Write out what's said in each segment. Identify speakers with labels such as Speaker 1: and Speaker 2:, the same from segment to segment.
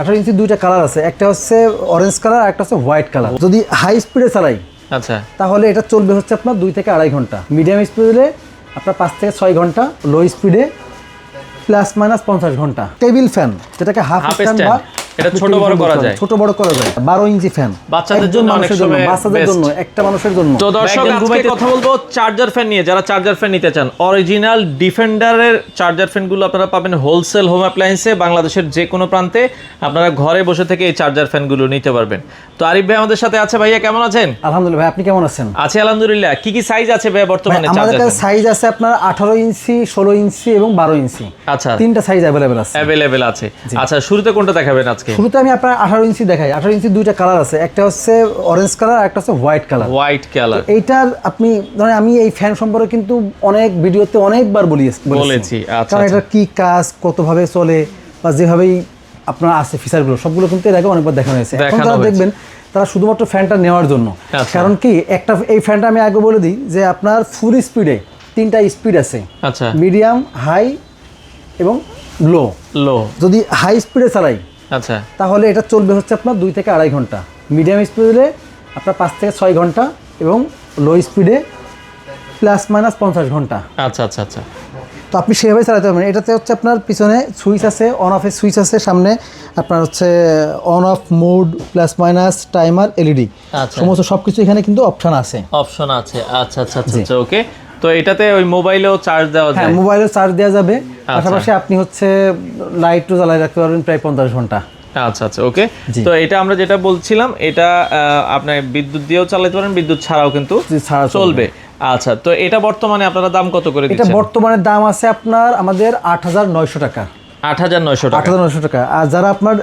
Speaker 1: 18 ইঞ্চি দুইটা কালার আছে, একটা হচ্ছে অরেঞ্জ কালার আর একটা হচ্ছে হোয়াইট কালার। যদি হাই স্পিডে চালাই
Speaker 2: আচ্ছা
Speaker 1: তাহলে এটা চলবে হচ্ছে আপনার 2 থেকে 2.5 ঘন্টা, মিডিয়াম স্পিডে হলে আপনার 5 থেকে 6 ঘন্টা, লো স্পিডে প্লাস মাইনাস 50 ঘন্টা। টেবিল ফ্যান যেটাকে হাফ স্ট্যান্ড বা
Speaker 2: এটা ছোট বড় করা যায়,
Speaker 1: ছোট বড় করা যায়। 12 ইঞ্চি ফ্যান
Speaker 2: বাচ্চাদের জন্য, অনেক সময়
Speaker 1: বাচ্চাদের জন্য, একটা মানুষের জন্য।
Speaker 2: তো দর্শক আজকে কথা বলবো চার্জার ফ্যান নিয়ে। যারা চার্জার ফ্যান নিতে চান, অরিজিনাল ডিফেন্ডারের চার্জার ফ্যানগুলো আপনারা পাবেন হোলসেল হোম অ্যাপ্লায়েন্সে, বাংলাদেশের যে কোনো প্রান্তে আপনারা ঘরে বসে থেকে এই চার্জার ফ্যানগুলো নিতে পারবেন। তো আরিফ ভাই আমাদের সাথে আছে। ভাইয়া কেমন আছেন?
Speaker 1: আলহামদুলিল্লাহ ভাই, আপনি কেমন আছেন?
Speaker 2: আছি আলহামদুলিল্লাহ। কি কি সাইজ আছে ভাই বর্তমানে?
Speaker 1: আমাদের কাছে সাইজ আছে আপনার 18 ইঞ্চি, 16 ইঞ্চি এবং 12 ইঞ্চি।
Speaker 2: আচ্ছা,
Speaker 1: তিনটা সাইজ अवेलेबल আছে।
Speaker 2: अवेलेबल আছে। আচ্ছা, শুরুতে কোনটা দেখাবেন আজকে?
Speaker 1: শুরুতে আমি আপনার 18 ইঞ্চি দেখাই। 18 ইঞ্চি দুইটা কালার আছে, একটা হচ্ছে অরেঞ্জ কালার আর একটা হচ্ছে হোয়াইট কালার।
Speaker 2: White colour.
Speaker 1: এইটার আপনি ধরেন, আমি এই ফ্যান সম্পর্কে কিন্তু অনেক ভিডিওতে অনেকবার বলেছি।
Speaker 2: আচ্ছা,
Speaker 1: কারণ এটা কি কাজ, কতভাবে চলে, বা যেভাবেই আপনার আছে ফিচারগুলো সবগুলো কিন্তু এর আগে অনেকবার দেখানো হয়েছে। এখন তারা দেখবেন তারা শুধুমাত্র ফ্যানটা নেওয়ার জন্য। কারণ কি, একটা এই ফ্যানটা আমি আগে বলে দিই যে আপনার ফুল স্পিডে 3টা স্পিড আছে।
Speaker 2: আচ্ছা,
Speaker 1: মিডিয়াম, হাই এবং লো। যদি হাই স্পিডে চালাই
Speaker 2: আচ্ছা
Speaker 1: তাহলে এটা চলবে হচ্ছে আপনার 2 থেকে 2.5 ঘন্টা, মিডিয়াম স্পিড হলে আপনার 5 থেকে 6 ঘন্টা এবং লো স্পিডে প্লাস মাইনাস 50 ঘন্টা।
Speaker 2: আচ্ছা আচ্ছা আচ্ছা।
Speaker 1: তো আপনি সেভাবে চালাতে পারবেন। এটাতে হচ্ছে আপনার পিছনে সুইচ আছে, অন অফের সুইচ আছে, সামনে আপনার হচ্ছে on of mode, plus minus, timer, LED, সমস্ত সবকিছু এখানে কিন্তু অপশন আছে।
Speaker 2: আচ্ছা আচ্ছা আচ্ছা আচ্ছা, ওকে। তো এটাতে ওই মোবাইলেও চার্জ দেওয়া যায়?
Speaker 1: হ্যাঁ, মোবাইলেও চার্জ দেওয়া যাবে। পাশাপাশি আপনি হচ্ছে লাইটও জ্বালিয়ে রাখতে পারবেন প্রায় 50 ঘন্টা।
Speaker 2: আচ্ছা আচ্ছা, ওকে। তো এটা আমরা যেটা বলছিলাম, এটা আপনি বিদ্যুৎ দিয়েও চালাতে পারেন, বিদ্যুৎ ছাড়াও কিন্তু চলবে। আচ্ছা, তো এটা বর্তমানে আপনারা দাম কত করে দিচ্ছেন?
Speaker 1: এটা বর্তমানে দাম আছে আপনার আমাদের 8900 টাকা।
Speaker 2: 8900
Speaker 1: টাকা। আর যারা আপনার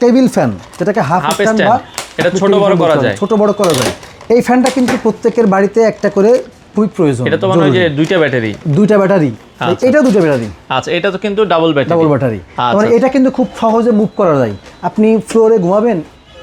Speaker 1: টেবিল ফ্যান যেটাকে হাফ স্ট্যান্ড বা
Speaker 2: এটা ছোট বড় করা যায়,
Speaker 1: এই ফ্যানটা কিন্তু প্রত্যেকের বাড়িতে একটা করে খুবই প্রয়োজন।
Speaker 2: এটা তো মানে ওই যে দুইটা ব্যাটারি।
Speaker 1: এটা দুটো ব্যাটারি।
Speaker 2: আচ্ছা, এটা তো কিন্তু ডাবল ব্যাটারি।
Speaker 1: মানে এটা কিন্তু খুব সহজে মুভ করা যায়। আপনি ফ্লোরে ঘুমাবেন,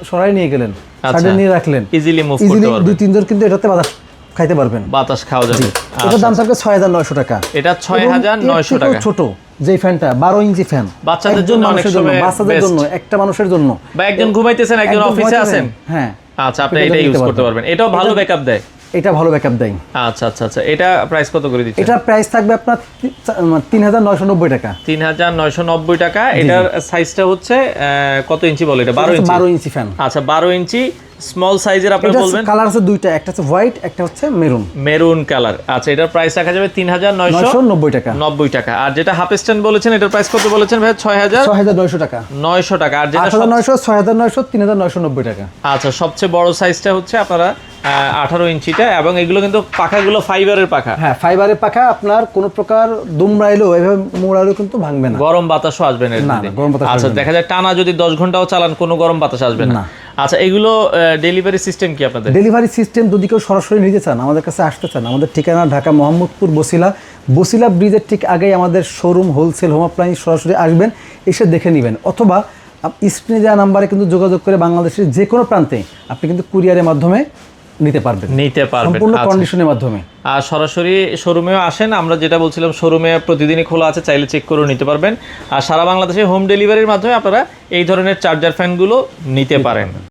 Speaker 1: সরাই নিয়ে গেলেন, সাইডে নিয়ে রাখলেন,
Speaker 2: ইজিলি মুভ করতে পারবেন।
Speaker 1: 2-3 জন কিন্তু এটাতে বাতাস খাইতে পারবেন,
Speaker 2: বাতাস খাওয়া যাবে।
Speaker 1: এটার দাম থাকবে 6900 টাকা।
Speaker 2: এটা 6900 টাকা।
Speaker 1: ছোট যে ফ্যানটা 12 ইঞ্চি ফ্যান,
Speaker 2: বাচ্চাদের জন্য, অনেক সময়
Speaker 1: বাচ্চাদের জন্য, একটা মানুষের জন্য,
Speaker 2: বা একজন ঘুমাইতেছেন, একজন অফিসে আছেন।
Speaker 1: হ্যাঁ,
Speaker 2: আচ্ছা, আপনি এটা ইউজ করতে পারবেন। এটাও ভালো ব্যাকআপ দেয়।
Speaker 1: এটা ভালো ব্যাকআপ দেয়।
Speaker 2: আচ্ছা আচ্ছা আচ্ছা। এটা প্রাইস কত করে দিচ্ছেন?
Speaker 1: এটা প্রাইস থাকবে আপনার 3990 টাকা।
Speaker 2: 3990 টাকা। এটার সাইজটা হচ্ছে কত ইঞ্চি বলে? এটা
Speaker 1: 12 ইঞ্চি ফ্যান।
Speaker 2: আচ্ছা, 12 ইঞ্চি স্মল সাইজের আপনি বলবেন।
Speaker 1: কালার আছে দুইটা, একটা হচ্ছে হোয়াইট, একটা হচ্ছে মেরুন
Speaker 2: কালার। আচ্ছা, এটার প্রাইস রাখা যাবে 3990
Speaker 1: টাকা।
Speaker 2: 90 টাকা। আর যেটা হাফ স্ট্যান্ড বলেছেন, এটার প্রাইস কত বলেছেন ভাই?
Speaker 1: 6900 টাকা।
Speaker 2: 900 টাকা। আর যেটা
Speaker 1: 8900, 6900, 3990 টাকা।
Speaker 2: আচ্ছা, সবচেয়ে বড় সাইজটা হচ্ছে আপনারা 18 ইঞ্চিটা, এবং এগুলো কিন্তু পাখাগুলো ফাইবারের পাখা।
Speaker 1: হ্যাঁ, ফাইবারের পাখা। আপনার কোনো প্রকার দুমড়াইলেও এভাবে মোড়াইলেও কিন্তু ভাঙবে না,
Speaker 2: গরম বাতাসও আসবে না। আচ্ছা, দেখা যায় টানা যদি 10 ঘন্টাও চালান, কোনো গরম বাতাস আসবে না। আচ্ছা, এগুলো ডেলিভারি সিস্টেম কি আপনাদের?
Speaker 1: ডেলিভারি সিস্টেম যদি কেউ সরাসরি নিতে চান, আমাদের কাছে আসতে চান, আমাদের ঠিকানা ঢাকা মোহাম্মদপুর বসিলা ব্রিজের ঠিক আগেই আমাদের শোরুম, হোলসেল হোম অ্যাপ্লায়েন্স। সরাসরি আসবেন, এসে দেখে নেবেন, অথবা স্ক্রিনে দেওয়া নাম্বারে কিন্তু যোগাযোগ করে বাংলাদেশের যে কোনো প্রান্তে আপনি কিন্তু কুরিয়ারের মাধ্যমে নিতে পারবেন সম্পূর্ণ কন্ডিশনের মাধ্যমে।
Speaker 2: আর সরাসরি শোরুমেও আসেন, আমরা যেটা বলছিলাম, শোরুমে প্রতিদিনই খোলা আছে, চাইলে চেক করে নিতে পারবেন। আর সারা বাংলাদেশে হোম ডেলিভারির মাধ্যমে আপনারা এই ধরনের চার্জার ফ্যানগুলো নিতে পারেন।